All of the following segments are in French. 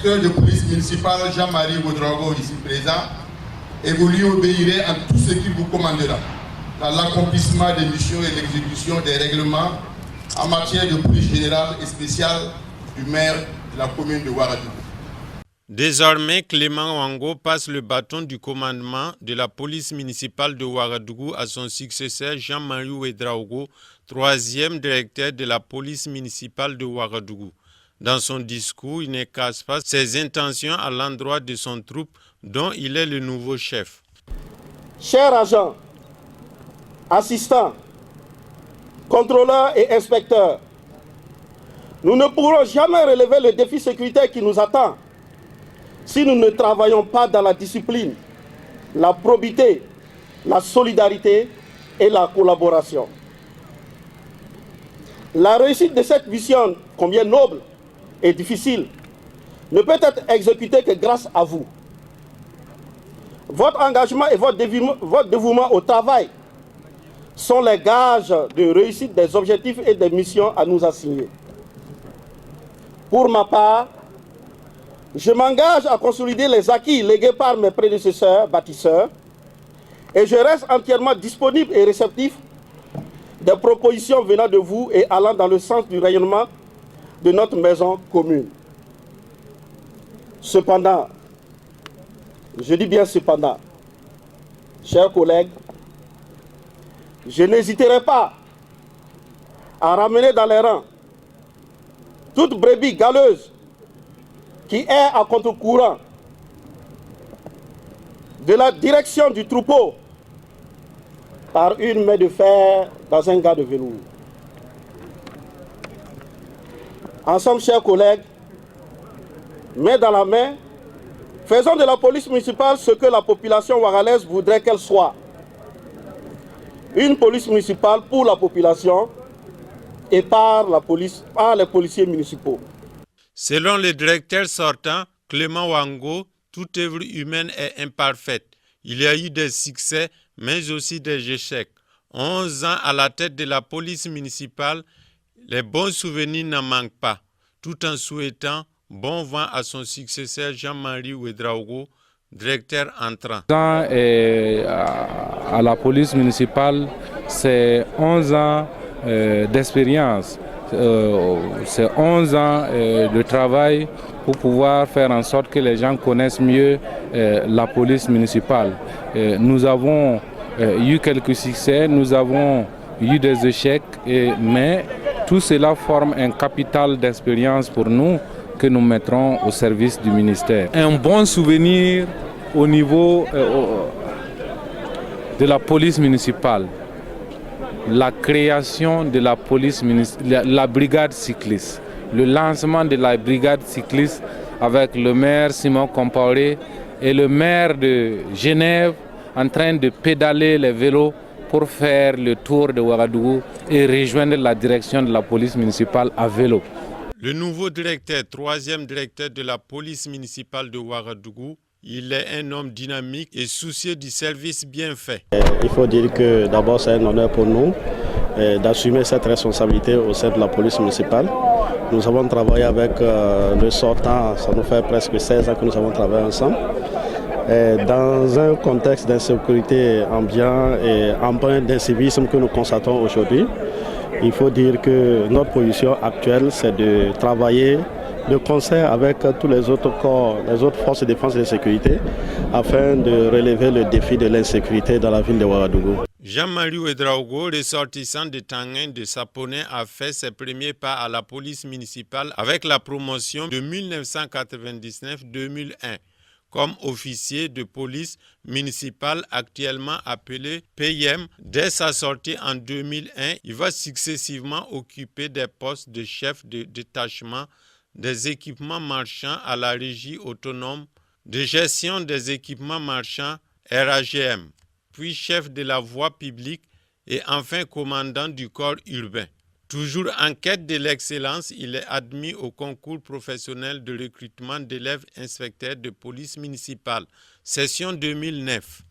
l'inspecteur de police municipale Jean-Marie Ouedraogo, ici présent, et vous lui obéirez en tout ce qu'il vous commandera dans l'accomplissement des missions et l'exécution des règlements en matière de police générale et spéciale du maire de la commune de Ouagadougou. Désormais, Clément Wango passe le bâton du commandement de la police municipale de Ouagadougou à son successeur Jean-Marie Ouedraogo, troisième directeur de la police municipale de Ouagadougou. Dans son discours, il ne cache pas ses intentions à l'endroit de son troupe dont il est le nouveau chef. Chers agents, assistants, contrôleurs et inspecteurs, nous ne pourrons jamais relever le défi sécuritaire qui nous attend si nous ne travaillons pas dans la discipline, la probité, la solidarité et la collaboration. La réussite de cette mission, combien noble et difficile, ne peut être exécutée que grâce à vous. Votre engagement et votre dévouement au travail sont les gages de réussite des objectifs et des missions à nous assigner. Pour ma part, je m'engage à consolider les acquis légués par mes prédécesseurs bâtisseurs et je reste entièrement disponible et réceptif des propositions venant de vous et allant dans le sens du rayonnement de notre maison commune. Cependant, je dis bien cependant, chers collègues, je n'hésiterai pas à ramener dans les rangs toute brebis galeuse qui est à contre-courant de la direction du troupeau par une main de fer dans un gars de velours. Ensemble, chers collègues, main dans la main, faisons de la police municipale ce que la population ouagalaise voudrait qu'elle soit. Une police municipale pour la population et par les policiers municipaux. Selon le directeur sortant, Clément Wango, toute œuvre humaine est imparfaite. Il y a eu des succès, mais aussi des échecs. 11 ans à la tête de la police municipale, les bons souvenirs n'en manquent pas, tout en souhaitant bon vent à son successeur Jean-Marie Ouedraogo, directeur entrant. À la police municipale, c'est 11 ans d'expérience. C'est 11 ans de travail pour pouvoir faire en sorte que les gens connaissent mieux la police municipale. Nous avons eu quelques succès, nous avons eu des échecs, mais tout cela forme un capital d'expérience pour nous que nous mettrons au service du ministère. Un bon souvenir au niveau de la police municipale. La création de la police municipale, la brigade cycliste, le lancement de la brigade cycliste avec le maire Simon Compaoré et le maire de Genève en train de pédaler les vélos pour faire le tour de Ouagadougou et rejoindre la direction de la police municipale à vélo. Le nouveau directeur, troisième directeur de la police municipale de Ouagadougou, il est un homme dynamique et soucieux du service bien fait. Il faut dire que d'abord c'est un honneur pour nous d'assumer cette responsabilité au sein de la police municipale. Nous avons travaillé avec le sortant, ça nous fait presque 16 ans que nous avons travaillé ensemble. Dans un contexte d'insécurité ambiant et empreint d'incivisme que nous constatons aujourd'hui, il faut dire que notre position actuelle, c'est de travailler de concert avec tous les autres corps, les autres forces de défense et de sécurité, afin de relever le défi de l'insécurité dans la ville de Ouagadougou. Jean-Marie Ouedraogo, ressortissant de Tanguin de Saponé, a fait ses premiers pas à la police municipale avec la promotion de 1999-2001 comme officier de police municipale actuellement appelé PM. Dès sa sortie en 2001, il va successivement occuper des postes de chef de détachement des équipements marchands à la régie autonome de gestion des équipements marchands RAGM, puis chef de la voie publique et enfin commandant du corps urbain. Toujours en quête de l'excellence, il est admis au concours professionnel de recrutement d'élèves inspecteurs de police municipale, session 2009.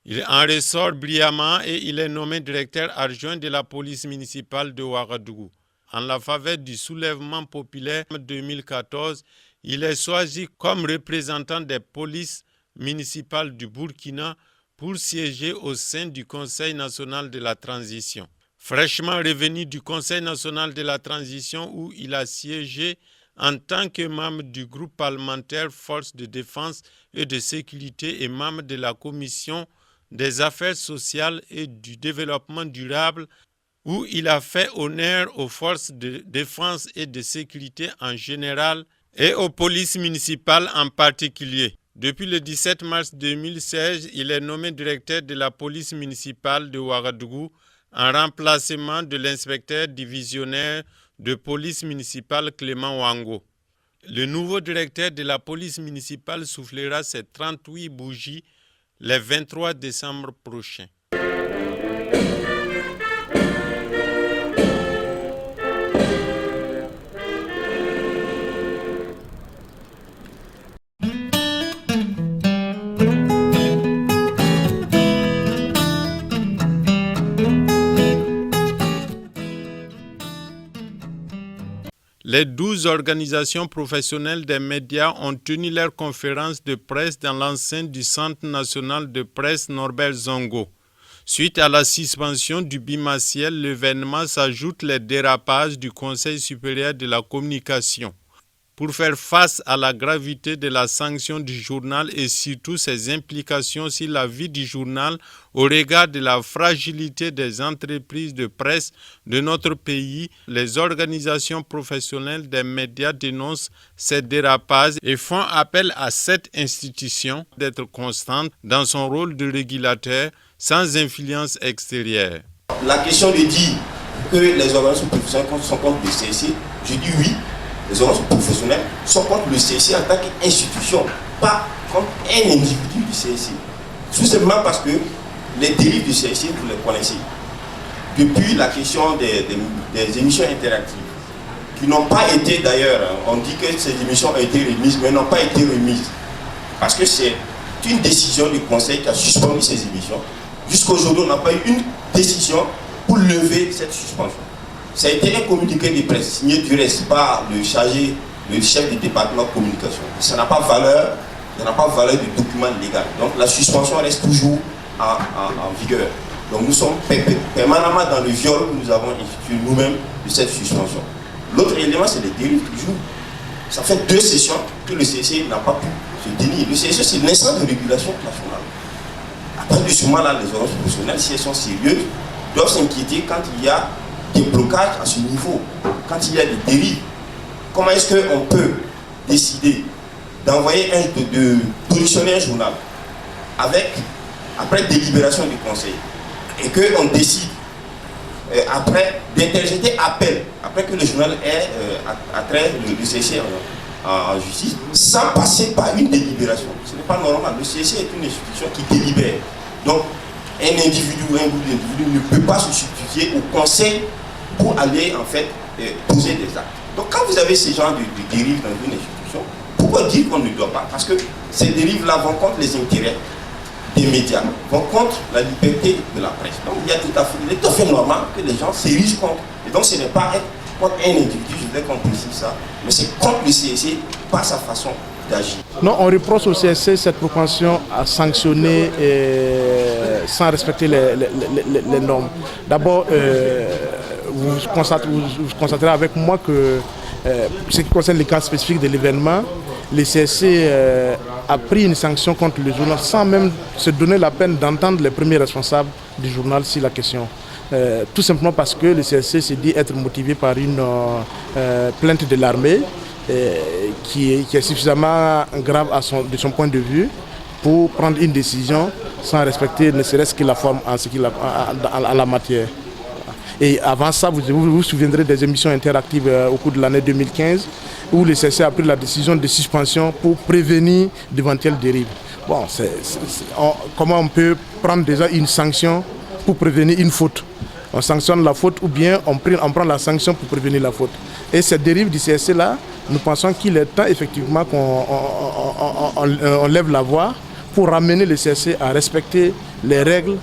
Il en ressort brillamment et il est nommé directeur adjoint de la police municipale de Ouagadougou. En la faveur du soulèvement populaire 2014, il est choisi comme représentant des polices municipales du Burkina pour siéger au sein du Conseil national de la transition. Fraîchement revenu du Conseil national de la transition où il a siégé en tant que membre du groupe parlementaire Forces de défense et de sécurité et membre de la commission des affaires sociales et du développement durable, où il a fait honneur aux forces de défense et de sécurité en général et aux polices municipales en particulier. Depuis le 17 mars 2016, il est nommé directeur de la police municipale de Ouagadougou en remplacement de l'inspecteur divisionnaire de police municipale Clément Wango. Le nouveau directeur de la police municipale soufflera ses 38 bougies le 23 décembre prochain. Les 12 organisations professionnelles des médias ont tenu leur conférence de presse dans l'enceinte du Centre national de presse Norbert Zongo. Suite à la suspension du bimensuel, l'événement s'ajoute les dérapages du Conseil supérieur de la communication. Pour faire face à la gravité de la sanction du journal et surtout ses implications sur la vie du journal au regard de la fragilité des entreprises de presse de notre pays, les organisations professionnelles des médias dénoncent ces dérapages et font appel à cette institution d'être constante dans son rôle de régulateur sans influence extérieure. La question de dire que les organisations professionnelles sont contre le CSC, je dis oui. Les organisations professionnelles sont contre le CSC en tant qu'institution, pas contre un individu du CSC. Tout simplement parce que les dérives du CSC, vous les connaissez. Depuis la question des émissions interactives, qui n'ont pas été d'ailleurs, on dit que ces émissions ont été remises, mais n'ont pas été remises. Parce que c'est une décision du Conseil qui a suspendu ces émissions. Jusqu'à aujourd'hui, on n'a pas eu une décision pour lever cette suspension. Ça a été un communiqué de presse signé du reste par le chef du département de communication. Ça n'a pas valeur, de document légal. Donc la suspension reste toujours en vigueur. Donc nous sommes permanemment dans le viol que nous avons institué nous-mêmes de cette suspension. L'autre élément, c'est les dérives toujours. Ça fait 2 sessions que le CSC n'a pas pu se dénier. Le CSC, c'est l'instance de régulation nationale. À partir de ce moment-là, les organisations professionnelles, si elles sont sérieuses, doivent s'inquiéter quand il y a des blocages à ce niveau, quand il y a des dérives. Comment est-ce qu'on peut décider d'envoyer de positionner un journal après délibération du conseil et qu'on décide après d'interjeter appel, après que le journal ait attrait le CSC en justice, sans passer par une délibération. Ce n'est pas normal. Le CSC est une institution qui délibère. Donc, un individu ou un groupe d'individus ne peut pas se substituer au conseil pour aller en fait poser des actes. Donc quand vous avez ces genres de dérives dans une institution, pourquoi dire qu'on ne doit pas? Parce que ces dérives-là vont contre les intérêts des médias, vont contre la liberté de la presse. Donc il est tout à fait normal que les gens s'érigent contre. Et donc ce n'est pas être contre un individu, je voudrais qu'on précise ça, mais c'est contre le CSC par sa façon d'agir. Non, on reproche au CSC cette propension à sanctionner sans respecter les normes. D'abord, vous constaterez avec moi que ce qui concerne les cas spécifiques de l'événement, le CSC a pris une sanction contre le journal sans même se donner la peine d'entendre les premiers responsables du journal sur la question. Tout simplement parce que le CSC s'est dit être motivé par une plainte de l'armée qui est suffisamment grave de son point de vue pour prendre une décision sans respecter ne serait-ce que la forme en la matière. Et avant ça, vous vous souviendrez des émissions interactives au cours de l'année 2015 où le CSC a pris la décision de suspension pour prévenir d'éventuelles dérives. Bon, comment on peut prendre déjà une sanction pour prévenir une faute? On sanctionne la faute ou bien on prend la sanction pour prévenir la faute. Et cette dérive du CSC là, nous pensons qu'il est temps effectivement qu'on lève la voix pour ramener le CSC à respecter les règles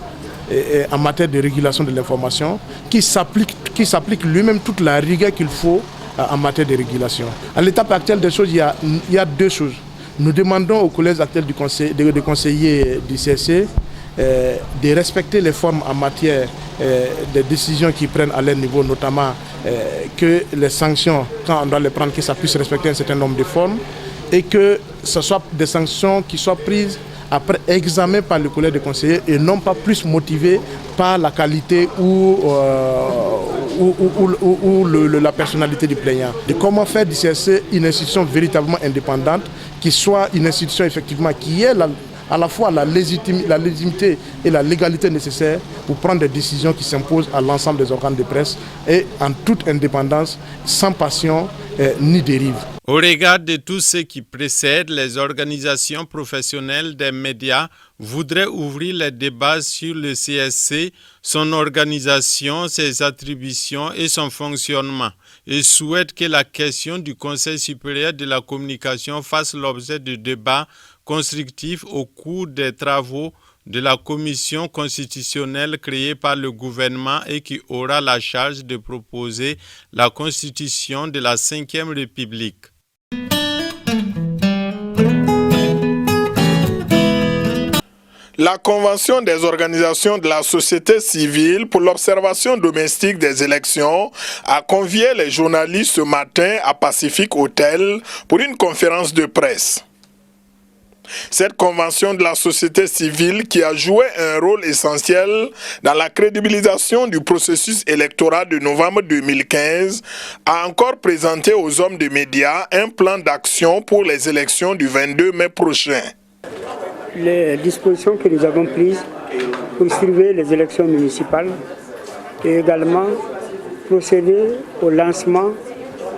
en matière de régulation de l'information, qui s'applique lui-même toute la rigueur qu'il faut en matière de régulation. À l'étape actuelle des choses, il y a deux choses. Nous demandons aux collèges actuels des conseillers du CSC de respecter les formes en matière des décisions qu'ils prennent à leur niveau, notamment que les sanctions, quand on doit les prendre, que ça puisse respecter un certain nombre de formes et que ce soit des sanctions qui soient prises après examen par le collège des conseillers et non pas plus motivées par la qualité ou la personnalité du plaignant. De comment faire du CSC une institution véritablement indépendante, qui soit une institution effectivement qui ait à la fois la légitimité et la légalité nécessaires pour prendre des décisions qui s'imposent à l'ensemble des organes de presse et en toute indépendance, sans passion ni dérive. Au regard de tout ce qui précède, les organisations professionnelles des médias voudraient ouvrir les débats sur le CSC, son organisation, ses attributions et son fonctionnement, et souhaitent que la question du Conseil supérieur de la communication fasse l'objet de débats constructifs au cours des travaux de la commission constitutionnelle créée par le gouvernement et qui aura la charge de proposer la constitution de la Ve République. La Convention des organisations de la société civile pour l'observation domestique des élections a convié les journalistes ce matin à Pacific Hotel pour une conférence de presse. Cette convention de la société civile, qui a joué un rôle essentiel dans la crédibilisation du processus électoral de novembre 2015, a encore présenté aux hommes des médias un plan d'action pour les élections du 22 mai prochain. Les dispositions que nous avons prises pour suivre les élections municipales et également procéder au lancement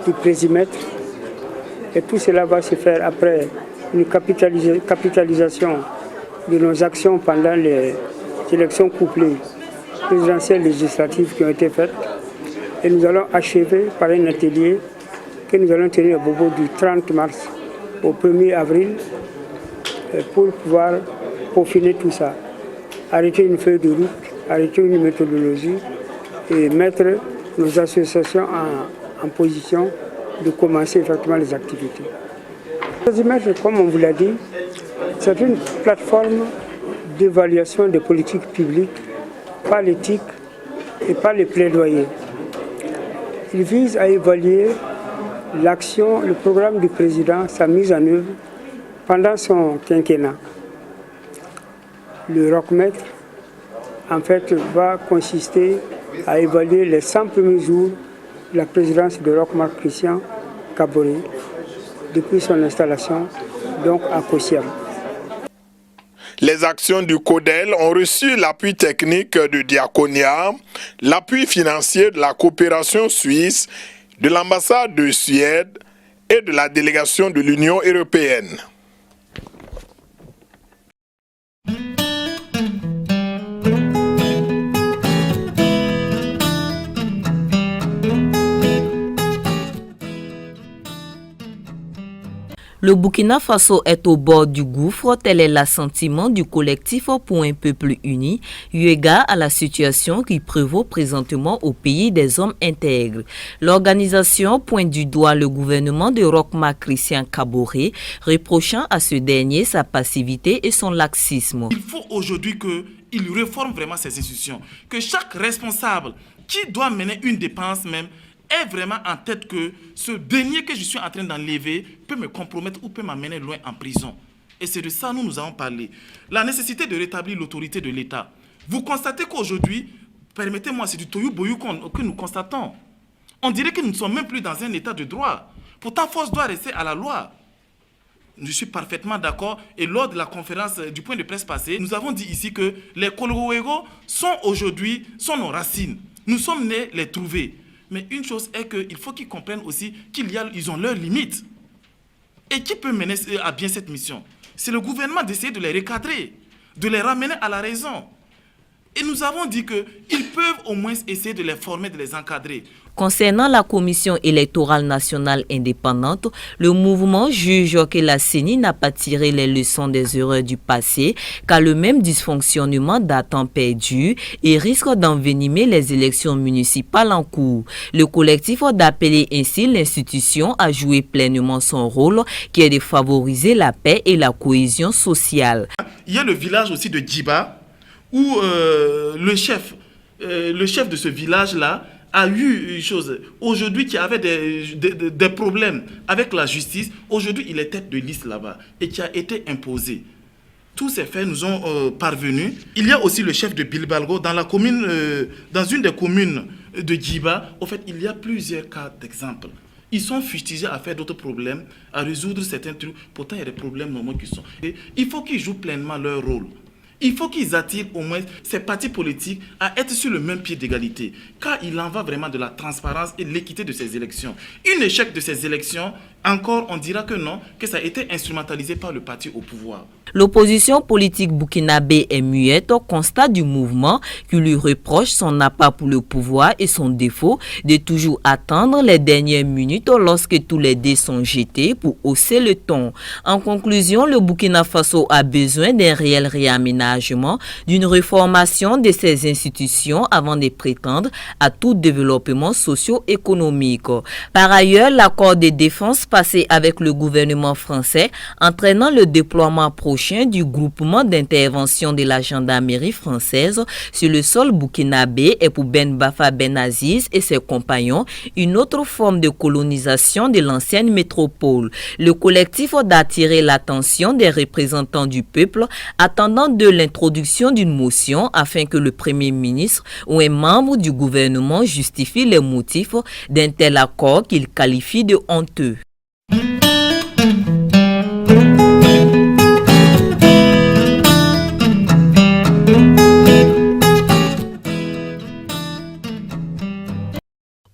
du périmètre. Et tout cela va se faire après une capitalisation de nos actions pendant les élections couplées présidentielles législatives qui ont été faites. Et nous allons achever par un atelier que nous allons tenir à Bobo du 30 mars au 1er avril pour pouvoir peaufiner tout ça. Arrêter une feuille de route, arrêter une méthodologie et mettre nos associations en position de commencer effectivement les activités. Comme on vous l'a dit, c'est une plateforme d'évaluation des politiques publiques par l'éthique et par les plaidoyers. Il vise à évaluer l'action, le programme du président, sa mise en œuvre pendant son quinquennat. Le rockmètre, en fait, va consister à évaluer les 100 premiers jours de la présidence de Roch-Marc Christian Kaboré depuis son installation donc à Kossiam. Les actions du CODEL ont reçu l'appui technique de Diaconia, l'appui financier de la coopération suisse, de l'ambassade de Suède et de la délégation de l'Union européenne. Le Burkina Faso est au bord du gouffre, tel est l'assentiment du collectif pour un peuple uni, eu égard à la situation qui prévaut présentement au pays des hommes intègres. L'organisation pointe du doigt le gouvernement de Roch-Marc Christian Kaboré, reprochant à ce dernier sa passivité et son laxisme. Il faut aujourd'hui qu'il réforme vraiment ces institutions, que chaque responsable qui doit mener une dépense même est vraiment en tête que ce denier que je suis en train d'enlever peut me compromettre ou peut m'amener loin en prison. Et c'est de ça que nous avons parlé. La nécessité de rétablir l'autorité de l'État. Vous constatez qu'aujourd'hui, permettez-moi, c'est du tohu-bohu que nous constatons. On dirait que nous ne sommes même plus dans un état de droit. Pourtant, force doit rester à la loi. Je suis parfaitement d'accord. Et lors de la conférence du point de presse passé, nous avons dit ici que les Kolowego sont aujourd'hui nos racines. Nous sommes nés les trouver. Mais une chose est qu'il faut qu'ils comprennent aussi qu'ils ont leurs limites. Et qui peut mener à bien cette mission? C'est le gouvernement d'essayer de les recadrer, de les ramener à la raison. Et nous avons dit qu'ils peuvent au moins essayer de les former, de les encadrer. Concernant la Commission électorale nationale indépendante, le mouvement juge que la CENI n'a pas tiré les leçons des erreurs du passé, car le même dysfonctionnement date en perdu et risque d'envenimer les élections municipales en cours. Le collectif a appelé ainsi l'institution à jouer pleinement son rôle, qui est de favoriser la paix et la cohésion sociale. Il y a le village aussi de Djiba, où le chef de ce village-là a eu une chose, aujourd'hui qui avait des problèmes avec la justice, aujourd'hui il est tête de liste là-bas et qui a été imposé. Tous ces faits nous ont parvenus. Il y a aussi le chef de Bilbalgo dans la commune, dans une des communes de Djiba. En fait, il y a plusieurs cas d'exemple. Ils sont fustigés à faire d'autres problèmes, à résoudre certains trucs. Pourtant, il y a des problèmes normaux qui sont. Et il faut qu'ils jouent pleinement leur rôle. Il faut qu'ils attirent au moins ces partis politiques à être sur le même pied d'égalité. Car il en va vraiment de la transparence et de l'équité de ces élections. Un échec de ces élections, encore on dira que non, que ça a été instrumentalisé par le parti au pouvoir. L'opposition politique burkinabé est muette au constat du mouvement qui lui reproche son appât pour le pouvoir et son défaut de toujours attendre les dernières minutes lorsque tous les dés sont jetés pour hausser le ton. En conclusion, le Burkina Faso a besoin d'un réel réaménagement, d'une reformation de ses institutions avant de prétendre à tout développement socio-économique. Par ailleurs, l'accord de défense passé avec le gouvernement français entraînant le déploiement prochain du groupement d'intervention de la gendarmerie française sur le sol burkinabé est pour Ben Bafa Ben Aziz et ses compagnons une autre forme de colonisation de l'ancienne métropole. Le collectif a attiré l'attention des représentants du peuple attendant de l'introduction d'une motion afin que le Premier ministre ou un membre du gouvernement justifie les motifs d'un tel accord qu'il qualifie de honteux.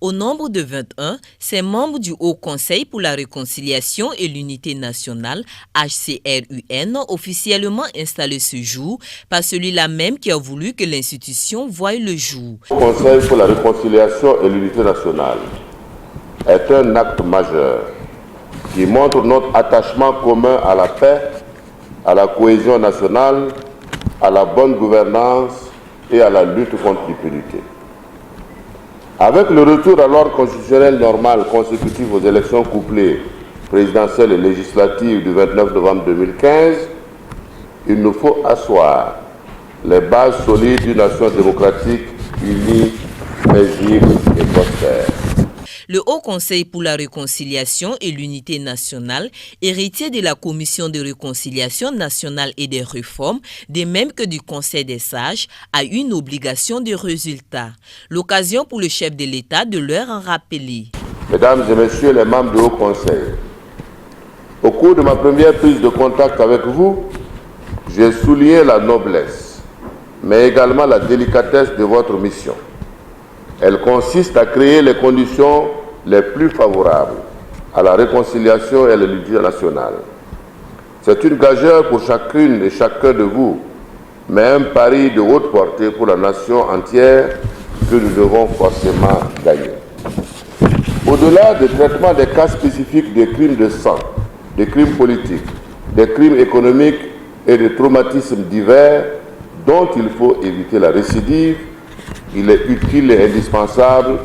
Au nombre de 21, ces membres du Haut Conseil pour la réconciliation et l'unité nationale, HCRUN, officiellement installé ce jour par celui-là même qui a voulu que l'institution voie le jour. Le Haut Conseil pour la réconciliation et l'unité nationale est un acte majeur qui montre notre attachement commun à la paix, à la cohésion nationale, à la bonne gouvernance et à la lutte contre l'impunité. Avec le retour à l'ordre constitutionnel normal consécutif aux élections couplées présidentielles et législatives du 29 novembre 2015, il nous faut asseoir les bases solides d'une nation démocratique unie, paisible et prospère. Le Haut Conseil pour la réconciliation et l'unité nationale, héritier de la Commission de réconciliation nationale et des réformes, de même que du Conseil des sages, a une obligation de résultat. L'occasion pour le chef de l'État de leur en rappeler. Mesdames et messieurs les membres du Haut Conseil, au cours de ma première prise de contact avec vous, j'ai souligné la noblesse, mais également la délicatesse de votre mission. Elle consiste à créer les conditions les plus favorables à la réconciliation et à l'unité nationale. C'est une gageure pour chacune et chacun de vous, mais un pari de haute portée pour la nation entière que nous devons forcément gagner. Au-delà du traitement des cas spécifiques des crimes de sang, des crimes politiques, des crimes économiques et des traumatismes divers dont il faut éviter la récidive, il est utile et indispensable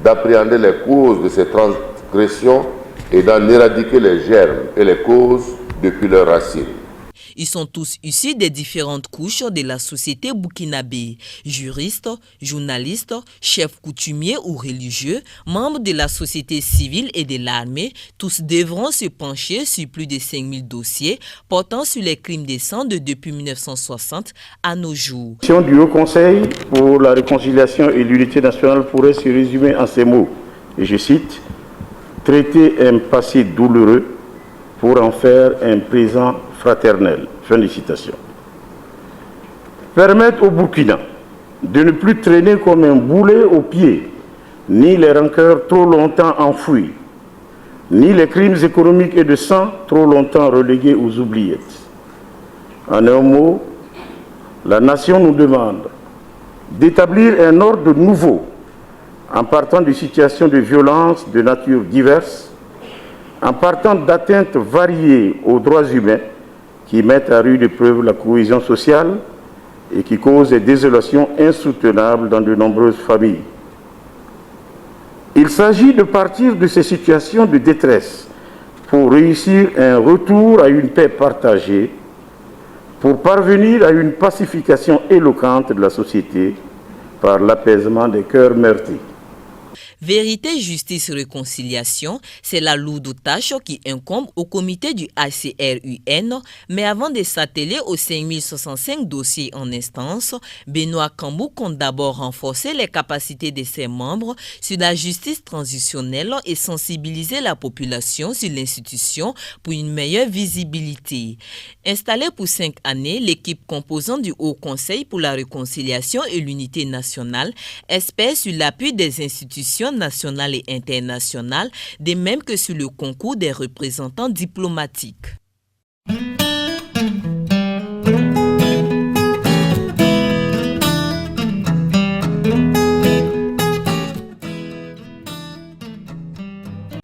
d'appréhender les causes de ces transgressions et d'en éradiquer les germes et les causes depuis leurs racines. Ils sont tous issus des différentes couches de la société burkinabé. Juristes, journalistes, chefs coutumiers ou religieux, membres de la société civile et de l'armée, tous devront se pencher sur plus de 5000 dossiers portant sur les crimes de sang depuis 1960 à nos jours. La mission du Haut Conseil pour la réconciliation et l'unité nationale pourrait se résumer en ces mots, et je cite, « Traiter un passé douloureux pour en faire un présent fraternel ». Fin de citation. Permettre au Burkina de ne plus traîner comme un boulet au pied, ni les rancœurs trop longtemps enfouies, ni les crimes économiques et de sang trop longtemps relégués aux oubliettes. En un mot, la nation nous demande d'établir un ordre nouveau en partant de situations de violence de nature diverse, en partant d'atteintes variées aux droits humains qui mettent à rude épreuve la cohésion sociale et qui causent des désolations insoutenables dans de nombreuses familles. Il s'agit de partir de ces situations de détresse pour réussir un retour à une paix partagée, pour parvenir à une pacification éloquente de la société par l'apaisement des cœurs meurtris. Vérité, justice, réconciliation, c'est la lourde tâche qui incombe au comité du ACRUN, mais avant de s'atteler aux 5065 dossiers en instance, Benoît Cambou compte d'abord renforcer les capacités de ses membres sur la justice transitionnelle et sensibiliser la population sur l'institution pour une meilleure visibilité. Installée pour 5 années, l'équipe composante du Haut Conseil pour la réconciliation et l'unité nationale espère sur l'appui des institutions nationales et internationales, de même que sur le concours des représentants diplomatiques.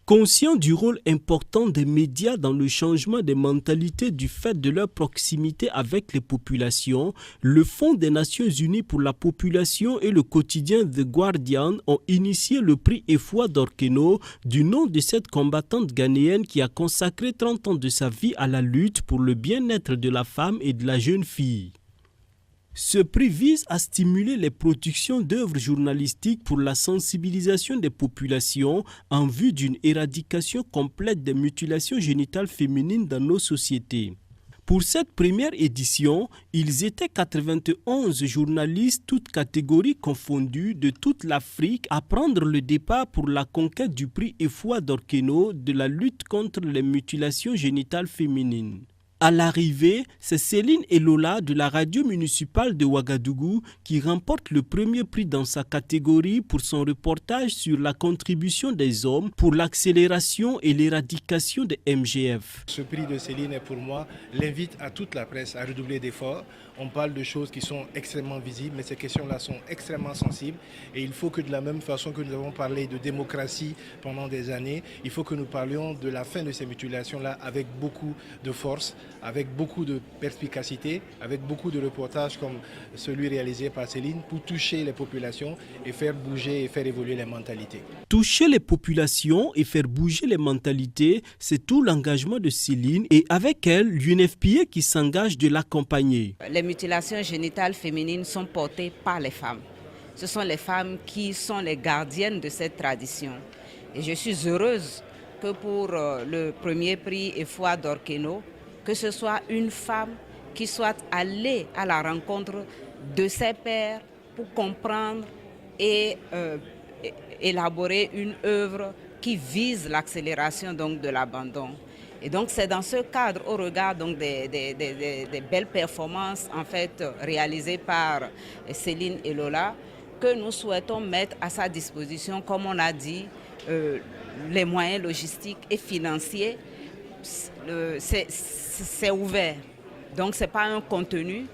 Conscient du rôle important des médias dans le changement des mentalités du fait de leur proximité avec les populations, le Fonds des Nations Unies pour la population et le quotidien The Guardian ont initié le prix Efwa d'Orkeno du nom de cette combattante ghanéenne qui a consacré 30 ans de sa vie à la lutte pour le bien-être de la femme et de la jeune fille. Ce prix vise à stimuler les productions d'œuvres journalistiques pour la sensibilisation des populations en vue d'une éradication complète des mutilations génitales féminines dans nos sociétés. Pour cette première édition, ils étaient 91 journalistes, toutes catégories confondues, de toute l'Afrique, à prendre le départ pour la conquête du prix Efwa d'Orkeno de la lutte contre les mutilations génitales féminines. À l'arrivée, c'est Céline Elola de la radio municipale de Ouagadougou qui remporte le premier prix dans sa catégorie pour son reportage sur la contribution des hommes pour l'accélération et l'éradication des MGF. Ce prix de Céline, pour moi, l'invite à toute la presse à redoubler d'efforts. On parle de choses qui sont extrêmement visibles, mais ces questions-là sont extrêmement sensibles. Et il faut que de la même façon que nous avons parlé de démocratie pendant des années, il faut que nous parlions de la fin de ces mutilations-là avec beaucoup de force, avec beaucoup de perspicacité, avec beaucoup de reportages comme celui réalisé par Céline pour toucher les populations et faire bouger et faire évoluer les mentalités. Toucher les populations et faire bouger les mentalités, c'est tout l'engagement de Céline et avec elle, l'UNFPA qui s'engage de l'accompagner. Les mutilations génitales féminines sont portées par les femmes. Ce sont les femmes qui sont les gardiennes de cette tradition. Et je suis heureuse que pour le premier prix Efwa d'Orkeno, que ce soit une femme qui soit allée à la rencontre de ses pairs pour comprendre et élaborer une œuvre qui vise l'accélération de l'abandon. Et donc c'est dans ce cadre, au regard des belles performances en fait réalisées par Céline Elola, que nous souhaitons mettre à sa disposition, comme on a dit, les moyens logistiques et financiers. C'est ouvert, donc ce n'est pas un contenu.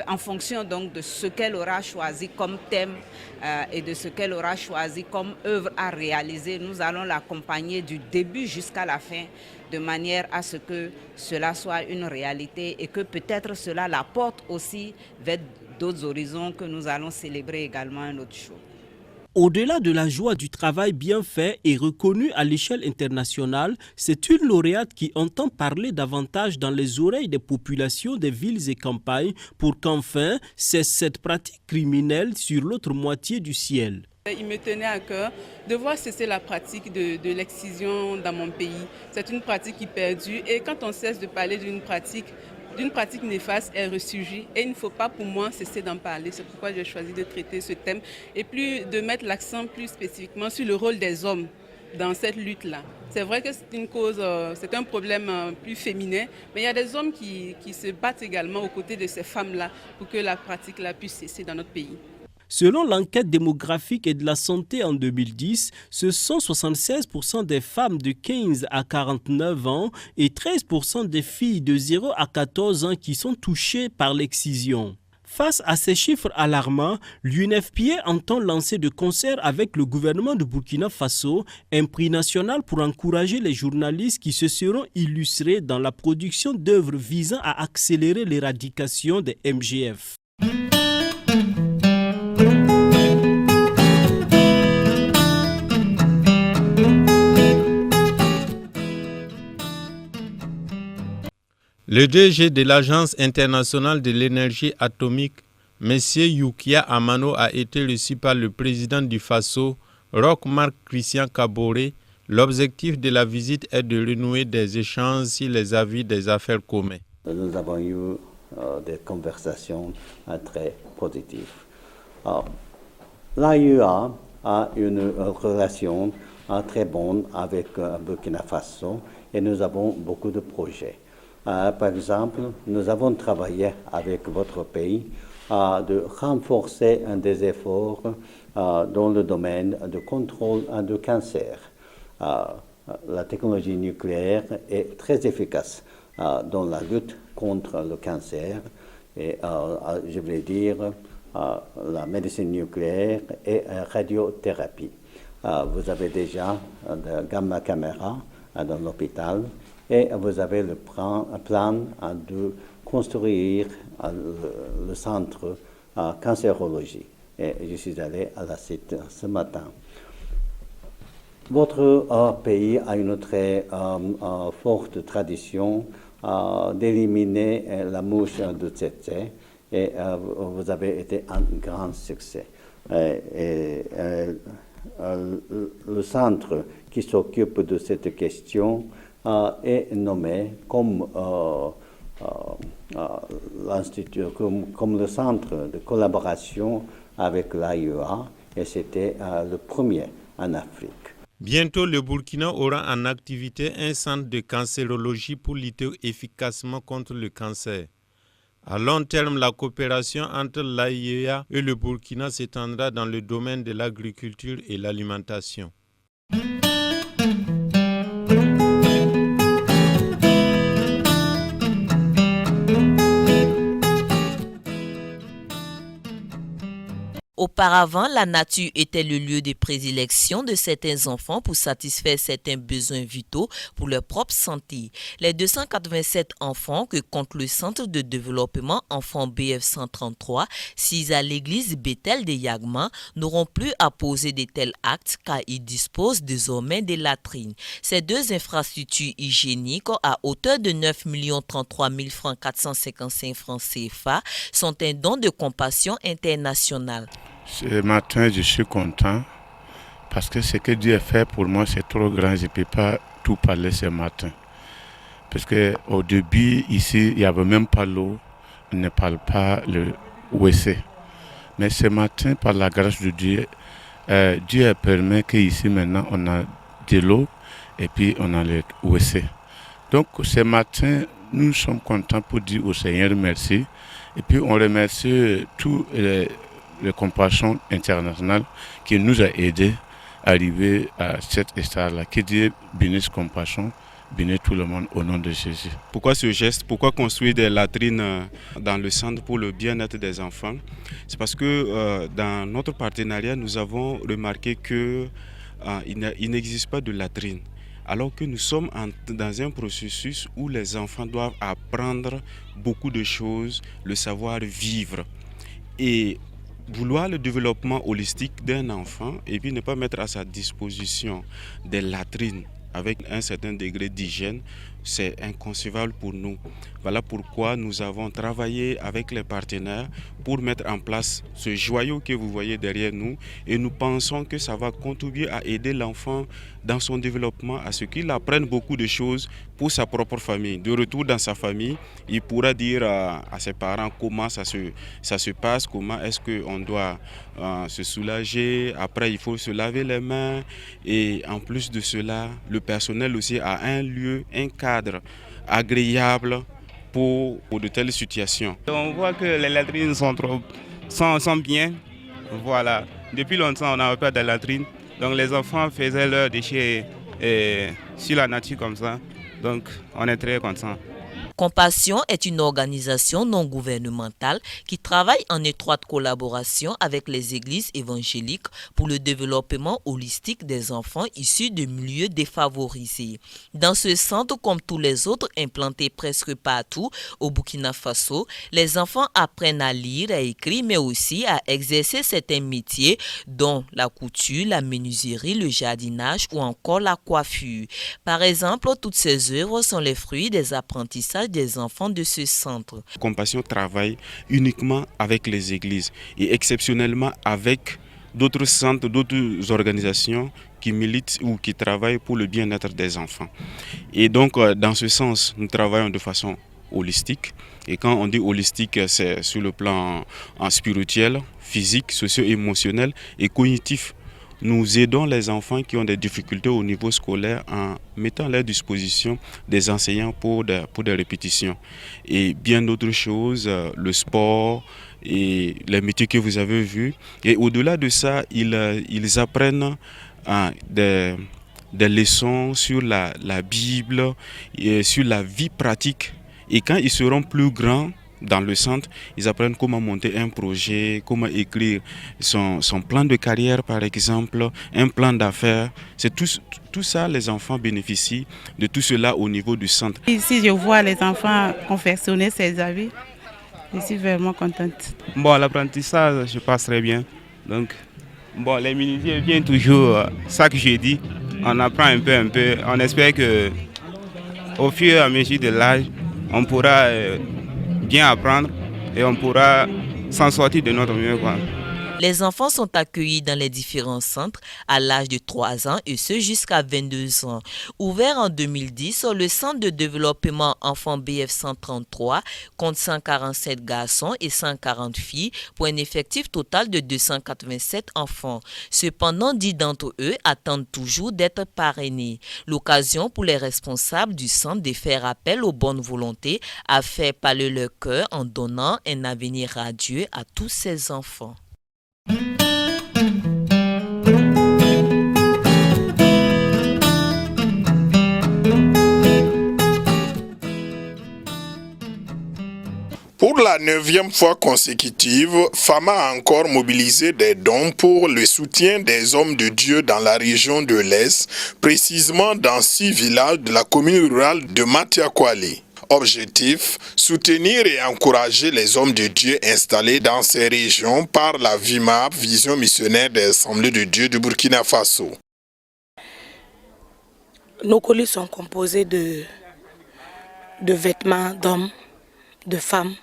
En fonction donc de ce qu'elle aura choisi comme thème et de ce qu'elle aura choisi comme œuvre à réaliser, nous allons l'accompagner du début jusqu'à la fin de manière à ce que cela soit une réalité et que peut-être cela la porte aussi vers d'autres horizons que nous allons célébrer également un autre jour. Au-delà de la joie du travail bien fait et reconnu à l'échelle internationale, c'est une lauréate qui entend parler davantage dans les oreilles des populations des villes et campagnes pour qu'enfin cesse cette pratique criminelle sur l'autre moitié du ciel. Il me tenait à cœur de voir cesser la pratique de l'excision dans mon pays. C'est une pratique qui perdure et quand on cesse de parler d'une pratique néfaste, elle ressurgit et il ne faut pas pour moi cesser d'en parler. C'est pourquoi j'ai choisi de traiter ce thème et plus de mettre l'accent plus spécifiquement sur le rôle des hommes dans cette lutte-là. C'est vrai que c'est une cause, c'est un problème plus féminin, mais il y a des hommes qui se battent également aux côtés de ces femmes-là pour que la pratique-là puisse cesser dans notre pays. Selon l'enquête démographique et de la santé en 2010, ce sont 76% des femmes de 15 à 49 ans et 13% des filles de 0 à 14 ans qui sont touchées par l'excision. Face à ces chiffres alarmants, l'UNFPA entend lancer de concert avec le gouvernement de Burkina Faso un prix national pour encourager les journalistes qui se seront illustrés dans la production d'œuvres visant à accélérer l'éradication des MGF. Le DG de l'Agence internationale de l'énergie atomique, M. Yukia Amano, a été reçu par le président du Faso, Roch Marc Christian Kaboré. L'objectif de la visite est de renouer des échanges sur les avis des affaires communes. Nous avons eu des conversations très positives. L'AEA a une relation très bonne avec Burkina Faso et nous avons beaucoup de projets. Par exemple, nous avons travaillé avec votre pays de renforcer des efforts dans le domaine de contrôle de cancer. La technologie nucléaire est très efficace dans la lutte contre le cancer et je voulais dire la médecine nucléaire et radiothérapie. Vous avez déjà de gamma caméra dans l'hôpital. Et vous avez le plan de construire le centre cancérologie. Et je suis allé à la site ce matin. Votre pays a une très forte tradition d'éliminer la mouche de tsetse et vous avez été un grand succès. Le centre qui s'occupe de cette question est nommé comme l'institut, comme le centre de collaboration avec l'AEA, et c'était le premier en Afrique. Bientôt, le Burkina aura en activité un centre de cancérologie pour lutter efficacement contre le cancer. À long terme, la coopération entre l'AEA et le Burkina s'étendra dans le domaine de l'agriculture et l'alimentation. Auparavant, la nature était le lieu de prédilection de certains enfants pour satisfaire certains besoins vitaux pour leur propre santé. Les 287 enfants que compte le Centre de développement enfants BF 133, 6 à l'église Bethel de Yagma, n'auront plus à poser de tels actes car ils disposent désormais des latrines. Ces deux infrastructures hygiéniques à hauteur de 9 033 000 francs 455 francs CFA sont un don de compassion internationale. Ce matin, je suis content parce que ce que Dieu a fait pour moi, c'est trop grand. Je ne peux pas tout parler ce matin. Parce qu'au début, ici, il n'y avait même pas l'eau. On ne parle pas le WC. Mais ce matin, par la grâce de Dieu, Dieu a permis qu'ici, maintenant, on a de l'eau et puis on a le WC. Donc, ce matin, nous sommes contents pour dire au Seigneur merci. Et puis, on remercie tous les compassions internationales qui nous a aidés à arriver à cette stade-là. Que Dieu bénisse compassion, bénisse tout le monde au nom de Jésus. Pourquoi ce geste? Pourquoi construire des latrines dans le centre pour le bien-être des enfants? C'est parce que dans notre partenariat, nous avons remarqué qu'il n'existe pas de latrine. Alors que nous sommes dans un processus où les enfants doivent apprendre beaucoup de choses, le savoir vivre. Et vouloir le développement holistique d'un enfant et puis ne pas mettre à sa disposition des latrines avec un certain degré d'hygiène, c'est inconcevable pour nous. Voilà pourquoi nous avons travaillé avec les partenaires pour mettre en place ce joyau que vous voyez derrière nous et nous pensons que ça va contribuer à aider l'enfant dans son développement, à ce qu'il apprenne beaucoup de choses pour sa propre famille. De retour dans sa famille, il pourra dire à ses parents comment ça se passe, comment est-ce qu'on doit se soulager, après il faut se laver les mains et en plus de cela, le personnel aussi a un lieu, un cadre agréable pour de telles situations. On voit que les latrines sont bien. Voilà. Depuis longtemps, on n'avait pas de latrines. Donc les enfants faisaient leurs déchets sur la nature comme ça. Donc on est très contents. Compassion est une organisation non gouvernementale qui travaille en étroite collaboration avec les églises évangéliques pour le développement holistique des enfants issus de milieux défavorisés. Dans ce centre, comme tous les autres implantés presque partout au Burkina Faso, les enfants apprennent à lire, à écrire, mais aussi à exercer certains métiers dont la couture, la menuiserie, le jardinage ou encore la coiffure. Par exemple, toutes ces œuvres sont les fruits des apprentissages des enfants de ce centre. Compassion travaille uniquement avec les églises et exceptionnellement avec d'autres centres, d'autres organisations qui militent ou qui travaillent pour le bien-être des enfants. Et donc, dans ce sens, nous travaillons de façon holistique. Et quand on dit holistique, c'est sur le plan spirituel, physique, socio-émotionnel et cognitif. Nous aidons les enfants qui ont des difficultés au niveau scolaire en mettant à leur disposition des enseignants pour des répétitions. Et bien d'autres choses, le sport et les métiers que vous avez vus. Et au-delà de ça, ils apprennent des leçons sur la Bible, et sur la vie pratique. Et quand ils seront plus grands, dans le centre, ils apprennent comment monter un projet, comment écrire son plan de carrière par exemple, un plan d'affaires. C'est tout ça, les enfants bénéficient de tout cela au niveau du centre. Ici, je vois les enfants confectionner ces habits. Je suis vraiment contente. Bon, l'apprentissage, je passe très bien. Donc, bon, les menuisiers viennent toujours chaque jeudi. On apprend un peu. On espère que au fur et à mesure de l'âge, on pourra bien apprendre et on pourra s'en sortir de notre mieux. Les enfants sont accueillis dans les différents centres à l'âge de 3 ans et ce jusqu'à 22 ans. Ouvert en 2010, le centre de développement enfants BF 133 compte 147 garçons et 140 filles pour un effectif total de 287 enfants. Cependant, 10 d'entre eux attendent toujours d'être parrainés. L'occasion pour les responsables du centre de faire appel aux bonnes volontés à faire parler leur cœur en donnant un avenir radieux à tous ces enfants. Pour la 9e fois consécutive, FAMA a encore mobilisé des dons pour le soutien des hommes de Dieu dans la région de l'Est, précisément dans 6 villages de la commune rurale de Matiakwali. Objectif, soutenir et encourager les hommes de Dieu installés dans ces régions par la VIMAP, Vision missionnaire des Assemblées de Dieu du Burkina Faso. Nos colis sont composés de vêtements d'hommes, de femmes,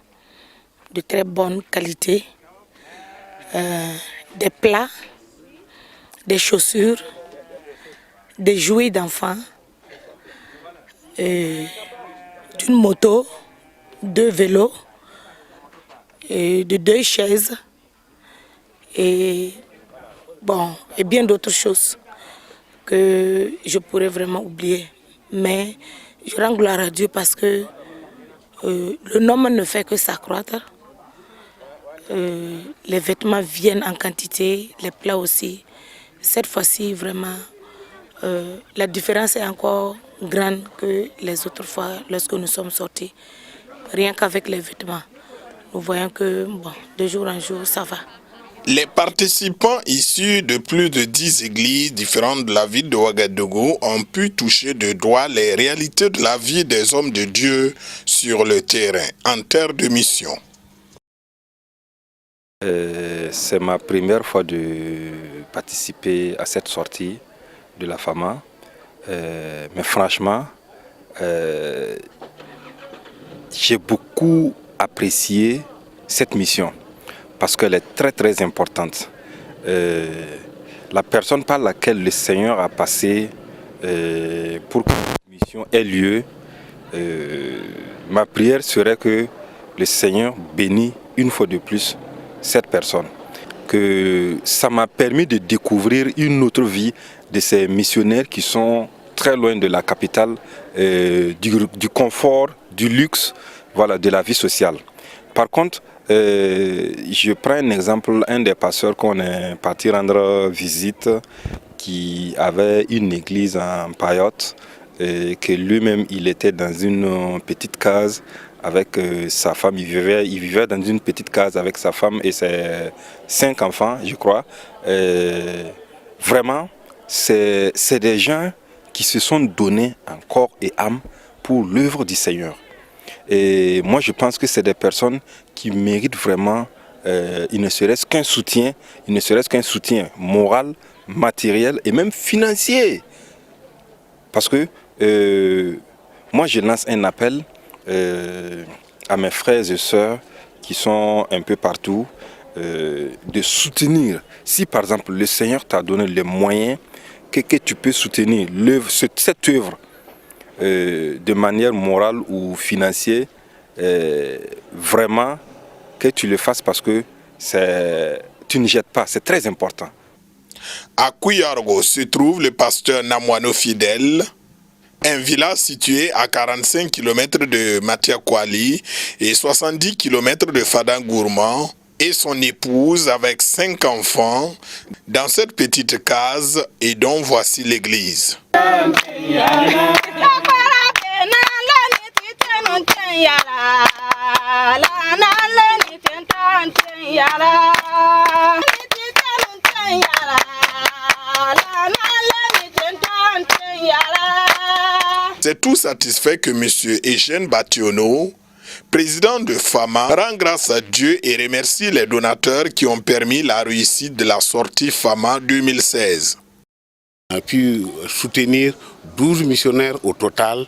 de très bonne qualité, des plats, des chaussures, des jouets d'enfants, d'une moto, 2 vélos, et de 2 chaises et bien d'autres choses que je pourrais vraiment oublier. Mais je rends gloire à Dieu parce que le nombre ne fait que s'accroître. Les vêtements viennent en quantité, les plats aussi. Cette fois-ci, vraiment, la différence est encore grande que les autres fois lorsque nous sommes sortis. Rien qu'avec les vêtements, nous voyons que de jour en jour, ça va. Les participants issus de plus de 10 églises différentes de la ville de Ouagadougou ont pu toucher de doigt les réalités de la vie des hommes de Dieu sur le terrain, en terre de mission. C'est ma première fois de participer à cette sortie de la FAMA. Mais franchement, j'ai beaucoup apprécié cette mission parce qu'elle est très très importante. La personne par laquelle le Seigneur a passé pour que cette mission ait lieu, ma prière serait que le Seigneur bénisse une fois de plus cette personne. Que ça m'a permis de découvrir une autre vie de ces missionnaires qui sont très loin de la capitale, du confort, du luxe, voilà, de la vie sociale. Par contre, je prends un exemple, un des pasteurs qu'on est parti rendre visite, qui avait une église en Payotte. que lui-même, il était dans une petite case avec sa femme. Il vivait dans une petite case avec sa femme et ses 5 enfants, je crois. Vraiment, c'est des gens qui se sont donnés en corps et âme pour l'œuvre du Seigneur. Et moi, je pense que c'est des personnes qui méritent vraiment, il ne serait-ce qu'un soutien moral, matériel et même financier. Parce que moi, je lance un appel à mes frères et sœurs qui sont un peu partout, de soutenir. Si par exemple le Seigneur t'a donné les moyens que tu peux soutenir cette œuvre de manière morale ou financière, vraiment que tu le fasses parce que tu ne jettes pas, c'est très important. À Kouyargo se trouve le pasteur Namwano Fidèle, un village situé à 45 km de Matiakwali et 70 km de Fadangourmand, et son épouse avec 5 enfants dans cette petite case et dont voici l'église. C'est tout satisfait que M. Eugène Bationo, président de FAMA, rend grâce à Dieu et remercie les donateurs qui ont permis la réussite de la sortie FAMA 2016. On a pu soutenir 12 missionnaires au total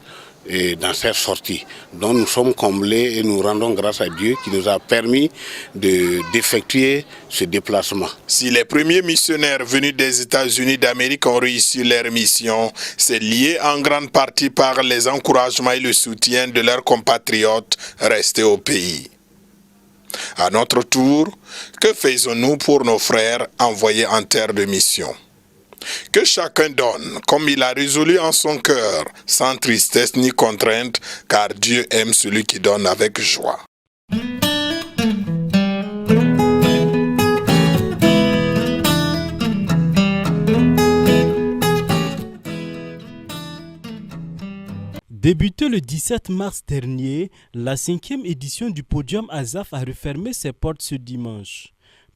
dans cette sortie. Donc nous sommes comblés et nous rendons grâce à Dieu qui nous a permis d'effectuer ce déplacement. Si les premiers missionnaires venus des États-Unis d'Amérique ont réussi leur mission, c'est lié en grande partie par les encouragements et le soutien de leurs compatriotes restés au pays. À notre tour, que faisons-nous pour nos frères envoyés en terre de mission? Que chacun donne comme il a résolu en son cœur, sans tristesse ni contrainte, car Dieu aime celui qui donne avec joie. Débutée le 17 mars dernier, la 5e édition du Podium Azaf a refermé ses portes ce dimanche.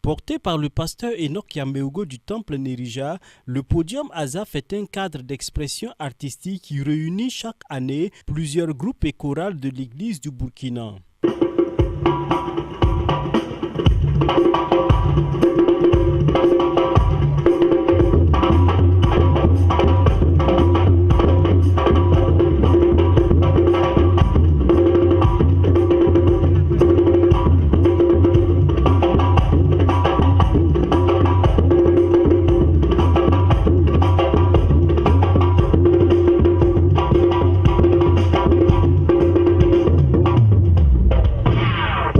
Porté par le pasteur Enoch Yameogo du temple Nerija, le Podium Azaf est un cadre d'expression artistique qui réunit chaque année plusieurs groupes et chorales de l'église du Burkina.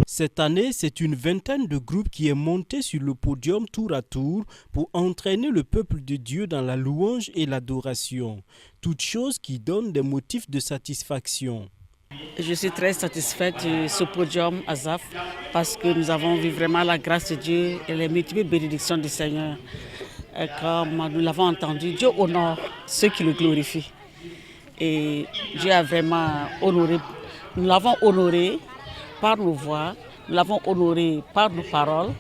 Cette année, c'est une vingtaine de groupes qui est monté sur le podium tour à tour pour entraîner le peuple de Dieu dans la louange et l'adoration. Toutes choses qui donnent des motifs de satisfaction. Je suis très satisfaite de ce podium Azaf parce que nous avons vu vraiment la grâce de Dieu et les multiples bénédictions du Seigneur. Et comme nous l'avons entendu, Dieu honore ceux qui le glorifient. Et Dieu a vraiment honoré, nous l'avons honoré par nos voix, nous l'avons honoré par nos paroles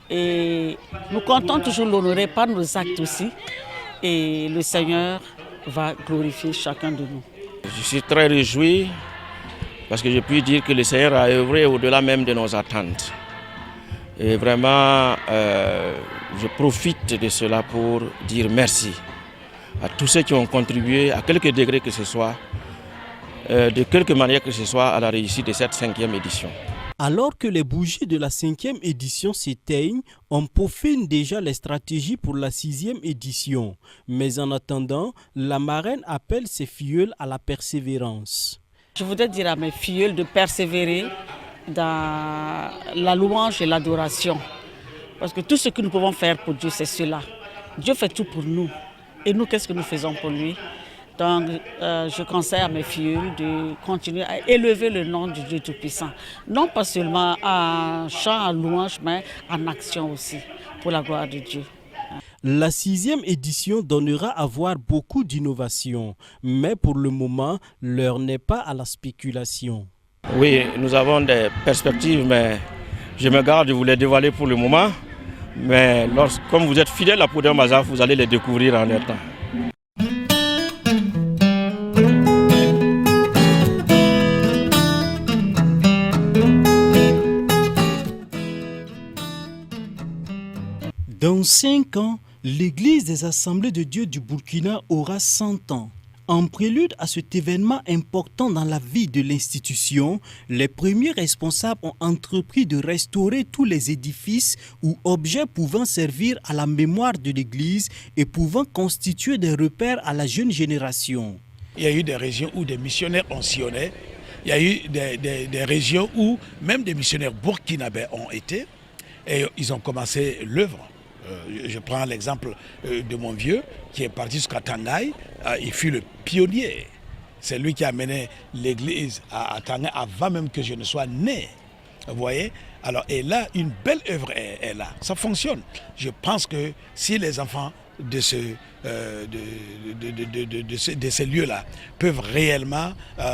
et nous comptons toujours l'honorer par nos actes aussi. Et le Seigneur va glorifier chacun de nous. Je suis très réjoui parce que je puis dire que le Seigneur a œuvré au-delà même de nos attentes. Et vraiment, je profite de cela pour dire merci à tous ceux qui ont contribué à quelque degré que ce soit, de quelque manière que ce soit, à la réussite de cette 5e édition. Alors que les bougies de la 5e édition s'éteignent, on peaufine déjà les stratégies pour la 6e édition. Mais en attendant, la marraine appelle ses filleuls à la persévérance. Je voudrais dire à mes filleuls de persévérer dans la louange et l'adoration. Parce que tout ce que nous pouvons faire pour Dieu, c'est cela. Dieu fait tout pour nous. Et nous, qu'est-ce que nous faisons pour lui? Donc, je conseille à mes filleuls de continuer à élever le nom du Dieu Tout-Puissant. Non pas seulement en chant, en louange, mais en action aussi, pour la gloire de Dieu. La 6e édition donnera à voir beaucoup d'innovations, mais pour le moment, l'heure n'est pas à la spéculation. Oui, nous avons des perspectives, mais je me garde de vous les dévoiler pour le moment. Mais comme vous êtes fidèle à Podium Azaf, vous allez les découvrir en leur temps. Dans 5 ans, l'Église des Assemblées de Dieu du Burkina aura 100 ans. En prélude à cet événement important dans la vie de l'institution, les premiers responsables ont entrepris de restaurer tous les édifices ou objets pouvant servir à la mémoire de l'Église et pouvant constituer des repères à la jeune génération. Il y a eu des régions où des missionnaires ont sillonné, il y a eu des régions où même des missionnaires burkinabés ont été et ils ont commencé l'œuvre. Je prends l'exemple de mon vieux qui est parti jusqu'à Tangaï. Il fut le pionnier. C'est lui qui a mené l'église à Tangaï avant même que je ne sois né. Vous voyez? Alors, et là, une belle œuvre est là. Ça fonctionne. Je pense que si les enfants de ces lieux-là peuvent réellement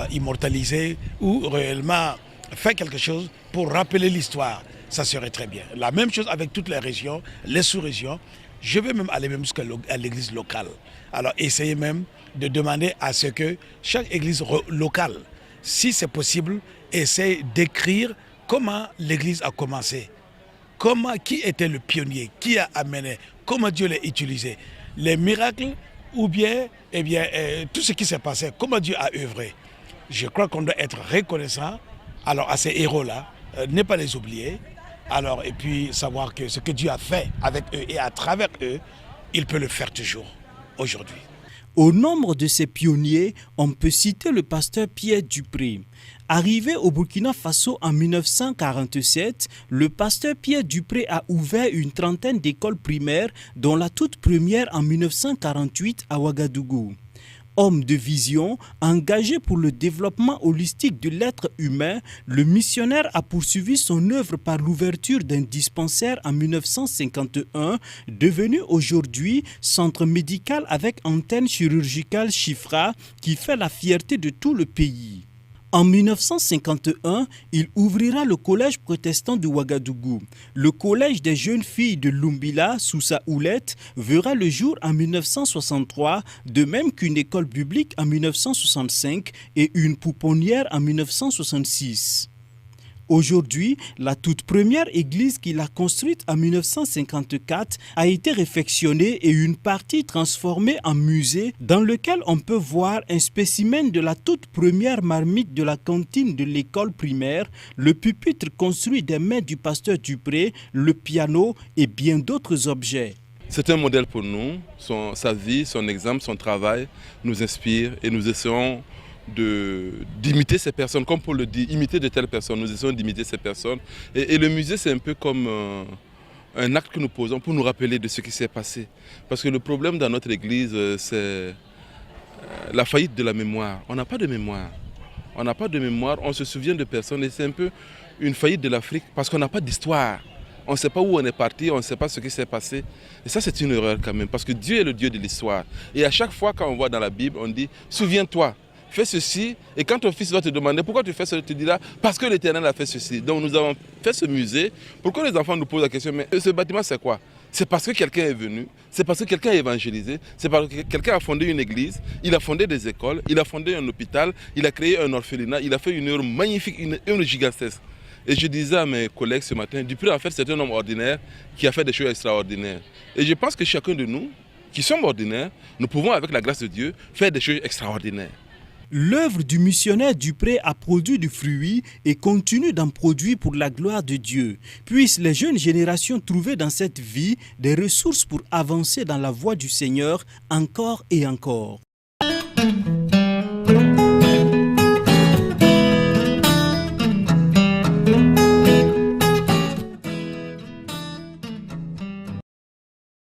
immortaliser ou réellement faire quelque chose pour rappeler l'histoire, ça serait très bien. La même chose avec toutes les régions, les sous-régions. Je vais même aller même jusqu'à l'église locale. Alors essayez même de demander à ce que chaque église locale, si c'est possible, essaye d'écrire comment l'église a commencé. Qui était le pionnier, qui a amené, comment Dieu l'a utilisé. Les miracles ou bien, tout ce qui s'est passé, comment Dieu a œuvré. Je crois qu'on doit être reconnaissant alors à ces héros-là, ne pas les oublier. Alors, et puis savoir que ce que Dieu a fait avec eux et à travers eux, il peut le faire toujours, aujourd'hui. Au nombre de ces pionniers, on peut citer le pasteur Pierre Dupré. Arrivé au Burkina Faso en 1947, le pasteur Pierre Dupré a ouvert une trentaine d'écoles primaires, dont la toute première en 1948 à Ouagadougou. Homme de vision, engagé pour le développement holistique de l'être humain, le missionnaire a poursuivi son œuvre par l'ouverture d'un dispensaire en 1951, devenu aujourd'hui centre médical avec antenne chirurgicale Chifra qui fait la fierté de tout le pays. En 1951, il ouvrira le collège protestant de Ouagadougou. Le collège des jeunes filles de Lumbila, sous sa houlette, verra le jour en 1963, de même qu'une école publique en 1965 et une pouponnière en 1966. Aujourd'hui, la toute première église qu'il a construite en 1954 a été réfectionnée et une partie transformée en musée dans lequel on peut voir un spécimen de la toute première marmite de la cantine de l'école primaire, le pupitre construit des mains du pasteur Dupré, le piano et bien d'autres objets. C'est un modèle pour nous, sa vie, son exemple, son travail nous inspire et nous essayons d'imiter ces personnes, comme Paul le dit, imiter de telles personnes, nous essayons d'imiter ces personnes. Et le musée, c'est un peu comme un acte que nous posons pour nous rappeler de ce qui s'est passé. Parce que le problème dans notre église, c'est la faillite de la mémoire. On n'a pas de mémoire. On n'a pas de mémoire, on se souvient de personnes et c'est un peu une faillite de l'Afrique parce qu'on n'a pas d'histoire. On ne sait pas où on est parti, on ne sait pas ce qui s'est passé. Et ça, c'est une erreur quand même, parce que Dieu est le Dieu de l'histoire. Et à chaque fois, quand on voit dans la Bible, on dit « Souviens-toi ». Fais ceci, et quand ton fils va te demander pourquoi tu fais cela, tu te diras parce que l'Éternel a fait ceci. Donc nous avons fait ce musée. Pourquoi les enfants nous posent la question, mais ce bâtiment c'est quoi? C'est parce que quelqu'un est venu, c'est parce que quelqu'un a évangélisé, c'est parce que quelqu'un a fondé une église, il a fondé des écoles, il a fondé un hôpital, il a créé un orphelinat, il a fait une œuvre magnifique, une œuvre gigantesque. Et je disais à mes collègues ce matin, Dupré en fait c'est un homme ordinaire qui a fait des choses extraordinaires. Et je pense que chacun de nous, qui sommes ordinaires, nous pouvons avec la grâce de Dieu faire des choses extraordinaires. L'œuvre du missionnaire Dupré a produit du fruit et continue d'en produire pour la gloire de Dieu. Puissent les jeunes générations trouver dans cette vie des ressources pour avancer dans la voie du Seigneur encore et encore.